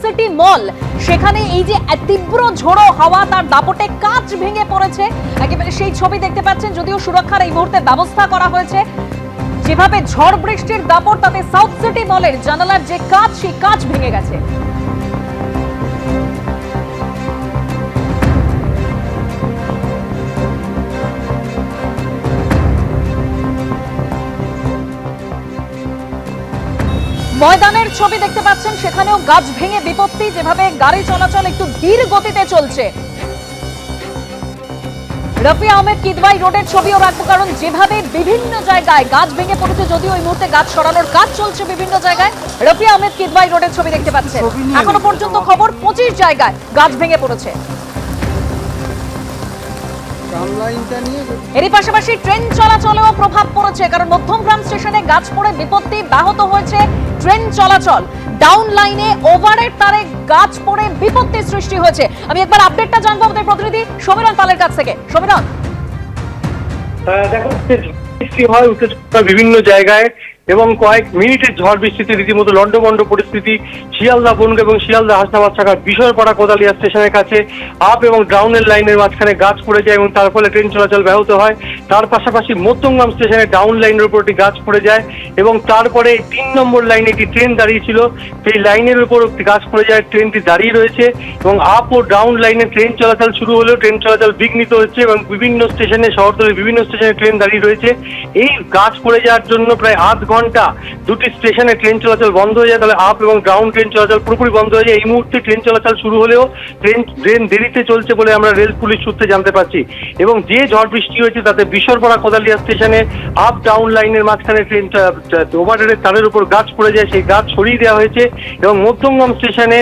City মল, সেখানে এই যে তীব্র ঝোড়ো হাওয়া তার দাপটে কাঁচ ভেঙে পড়েছে। একেবারে সেই ছবি দেখতে পাচ্ছেন, যদিও সুরক্ষার এই মুহূর্তে ব্যবস্থা করা হয়েছে। যেভাবে ঝড় বৃষ্টির দাপট, তাতে সাউথ সিটি মলের জানালার যে কাঁচ, সেই কাঁচ ভেঙে গেছে। ময়দানের ছবি দেখতে পাচ্ছেন, সেখানেও গাছ ভেঙে বিপত্তি। যেভাবে গাড়ি চলাচল একটু ধীর গতিতে চলছে। রফি আহমেদ কিদওয়াই রোডের ছবিও রাখবো, কারণ যেভাবে বিভিন্ন জায়গায় গাছ ভেঙে পড়েছে, যদিও এই মুহূর্তে গাছ সরানোর কাজ চলছে বিভিন্ন জায়গায়। রফি আহমেদ কিদওয়াই রোডের ছবি দেখতে পাচ্ছেন, এখনো পর্যন্ত খবর 25 জায়গায় গাছ ভেঙে পড়েছে। এরই পাশাপাশি ট্রেন চলাচলেও প্রভাব পড়েছে, কারণ মধ্যমগ্রাম স্টেশনে গাছ পড়ে বিপত্তি, ব্যাহত হয়েছে ট্রেন চলাচল। ডাউন লাইনে ওভারের তারে গাছ পড়ে বিপত্তির সৃষ্টি হয়েছে। আমি একবার আপডেটটা জানবো আমাদের প্রতিনিধি সমীরণ পালের কাছ থেকে। সমীরণ, দেখো, বৃষ্টি হয় উত্তেজনা বিভিন্ন জায়গায় এবং কয়েক মিনিটের ঝড় বৃষ্টিতে রীতিমতো লন্ডভন্ড পরিস্থিতি। শিয়ালদা বনগাঁ এবং শিয়ালদা হাসনাবাদ শাখার বিষয়পাড়া কোদালিয়া স্টেশনের কাছে আপ এবং ডাউনের লাইনের মাঝখানে গাছ পড়ে যায় এবং তার ফলে ট্রেন চলাচল ব্যাহত হয়। তার পাশাপাশি মধ্যমগ্রাম স্টেশনে ডাউন লাইনের উপর একটি গাছ পড়ে যায় এবং তারপরে 3 নম্বর লাইনে একটি ট্রেন দাঁড়িয়ে ছিল, সেই লাইনের উপর একটি গাছ পড়ে যায়, ট্রেনটি দাঁড়িয়ে রয়েছে এবং আপ ও ডাউন লাইনে ট্রেন চলাচল শুরু হলেও ট্রেন চলাচল বিঘ্নিত হচ্ছে এবং বিভিন্ন স্টেশনে, শহরতলির বিভিন্ন স্টেশনে ট্রেন দাঁড়িয়ে রয়েছে। এই গাছ পড়ে যাওয়ার জন্য প্রায় আধ ঘন্টা দুটি স্টেশনে ট্রেন চলাচল বন্ধ হয়ে যায়। তাহলে আপ এবং ডাউন ট্রেন চলাচল পুরোপুরি বন্ধ হয়ে যায়। এই মুহূর্তে ট্রেন চলাচল শুরু হলেও ট্রেন দেরিতে চলছে বলে আমরা রেল পুলিশ সূত্রে জানতে পারছি। এবং যে ঝড় বৃষ্টি হয়েছে তাতে বিশরপাড়া কোদালিয়া স্টেশনে আপ ডাউন লাইনের মাঝখানে ট্রেন ওভারহেডের তারের উপর গাছ পড়ে যায়, সেই গাছ সরিয়ে দেওয়া হয়েছে। এবং মধ্যমগ্রাম স্টেশনে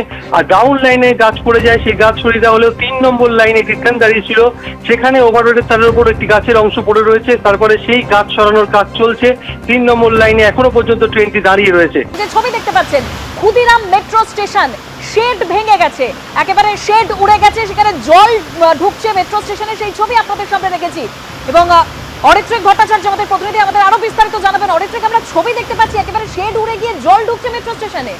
ডাউন লাইনে গাছ পড়ে যায়, সেই গাছ সরিয়ে দেওয়া হলেও 3 নম্বর লাইনে একটি ট্রেন দাঁড়িয়েছিল, সেখানে ওভারহেডের তারের উপর একটি গাছের অংশ পড়ে রয়েছে। তারপরে সেই গাছ সরানোর কাজ চলছে। 3 নম্বর লাইনে এখনো পর্যন্ত ট্রেনটি দাঁড়িয়ে রয়েছে। যে ছবি দেখতে পাচ্ছেন, ক্ষুদিরাম মেট্রো স্টেশন, শেড ভেঙে গেছে, একেবারে শেড উড়ে গেছে, সেখানে জল ঢুকছে মেট্রো স্টেশনে, সেই ছবি আপনাদের সামনে রেখেছি। এবং অরিত্রিক ভট্টাচার্য আমাদের প্রতিনিধি আমাদের আরো বিস্তারিত জানাবেন। অরিত্রিক, আমরা ছবি দেখতে পাচ্ছি, একেবারে শেড উড়ে গিয়ে জল ঢুকছে মেট্রো স্টেশনে।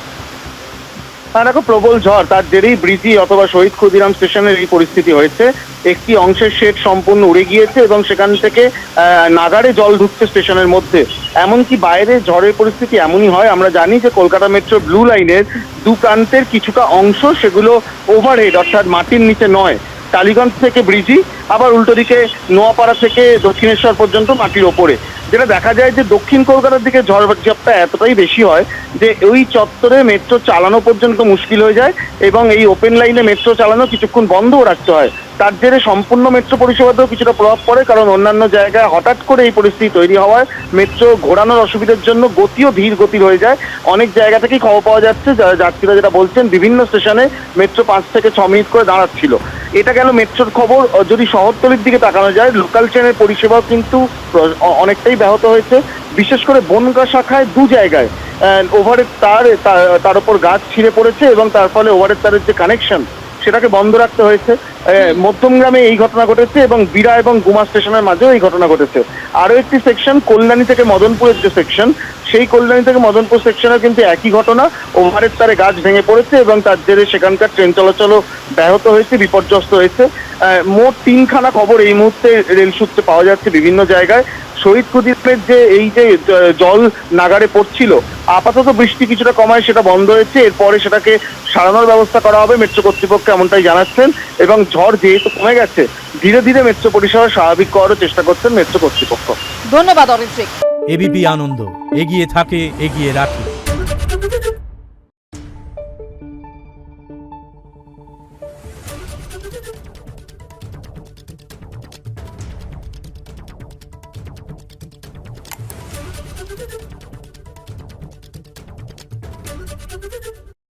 দেখো, প্রবল ঝড়, তার জেরেই ব্রিজি অথবা শহীদ ক্ষুদিরাম স্টেশনের এই পরিস্থিতি হয়েছে। একটি অংশের শেড সম্পূর্ণ উড়ে গিয়েছে এবং সেখান থেকে নাগাড়ে জল ঢুকছে স্টেশনের মধ্যে। এমনকি বাইরে ঝড়ের পরিস্থিতি এমনই হয়। আমরা জানি যে কলকাতা মেট্রো ব্লু লাইনের দু প্রান্তের কিছুটা অংশ সেগুলো ওভারহেড, অর্থাৎ মাটির নিচে নয়। টালিগঞ্জ থেকে ব্রিজি, আবার উল্টো দিকে নোয়াপাড়া থেকে দক্ষিণেশ্বর পর্যন্ত মাটির ওপরে। যেটা দেখা যায় যে দক্ষিণ কলকাতার দিকে ঝড়ঝাপটা এতটাই বেশি হয় যে ওই চত্বরে মেট্রো চালানো পর্যন্ত মুশকিল হয়ে যায় এবং এই ওপেন লাইনে মেট্রো চালানো কিছুক্ষণ বন্ধও রাখতে হয়। তার জেরে সম্পূর্ণ মেট্রো পরিষেবাতেও কিছুটা প্রভাব পড়ে, কারণ অন্যান্য জায়গায় হঠাৎ করে এই পরিস্থিতি তৈরি হওয়ায় মেট্রো ঘোরানোর অসুবিধার জন্য গতিও ধীর গতির হয়ে যায়। অনেক জায়গা থেকেই খবর পাওয়া যাচ্ছে, যাত্রীরা যেটা বলছেন, বিভিন্ন স্টেশনে মেট্রো 5 থেকে 6 মিনিট করে দাঁড়াচ্ছিল। এটা গেল মেট্রোর খবর। যদি শহরতলির দিকে তাকানো যায়, লোকাল ট্রেনের পরিষেবাও কিন্তু অনেকটাই ব্যাহত হয়েছে। বিশেষ করে বনগাঁ শাখায় 2 জায়গায় ওভারের তার উপর গাছ ছিঁড়ে পড়েছে এবং তার ফলে ওভারের তারের যে কানেকশন সেটাকে বন্ধ রাখতে হয়েছে। মধ্যমগ্রামে এই ঘটনা ঘটেছে এবং বিরা এবং গুমা স্টেশনের মাঝেও এই ঘটনা ঘটেছে। আরও একটি সেকশন কল্যাণী থেকে মদনপুরের যে সেকশন, সেই কল্যাণী থেকে মদনপুর সেকশনেও কিন্তু একই ঘটনা, ওভারের তারে গাছ ভেঙে পড়েছে এবং তার জেরে সেখানকার ট্রেন চলাচলও ব্যাহত হয়েছে, বিপর্যস্ত হয়েছে। মোট 3খানা খবর এই মুহূর্তে রেল সূত্রে পাওয়া যাচ্ছে বিভিন্ন জায়গায়। শহীদ ক্ষুদিরামের যে এই যে জল নাগাড়ে পড়ছিল, আপাতত বৃষ্টি কিছুটা কমায় সেটা বন্ধ হয়েছে। এরপরে সেটাকে সারানোর ব্যবস্থা করা হবে, মেট্রো কর্তৃপক্ষ এমনটাই জানাচ্ছেন। এবং ঝড় যেহেতু কমে গেছে, ধীরে ধীরে মেট্রো পরিষেবা স্বাভাবিক করার চেষ্টা করছেন মেট্রো কর্তৃপক্ষ। ধন্যবাদ অরিত্রিক। এবিপি আনন্দ, এগিয়ে থাকে, এগিয়ে রাখে। Thank you.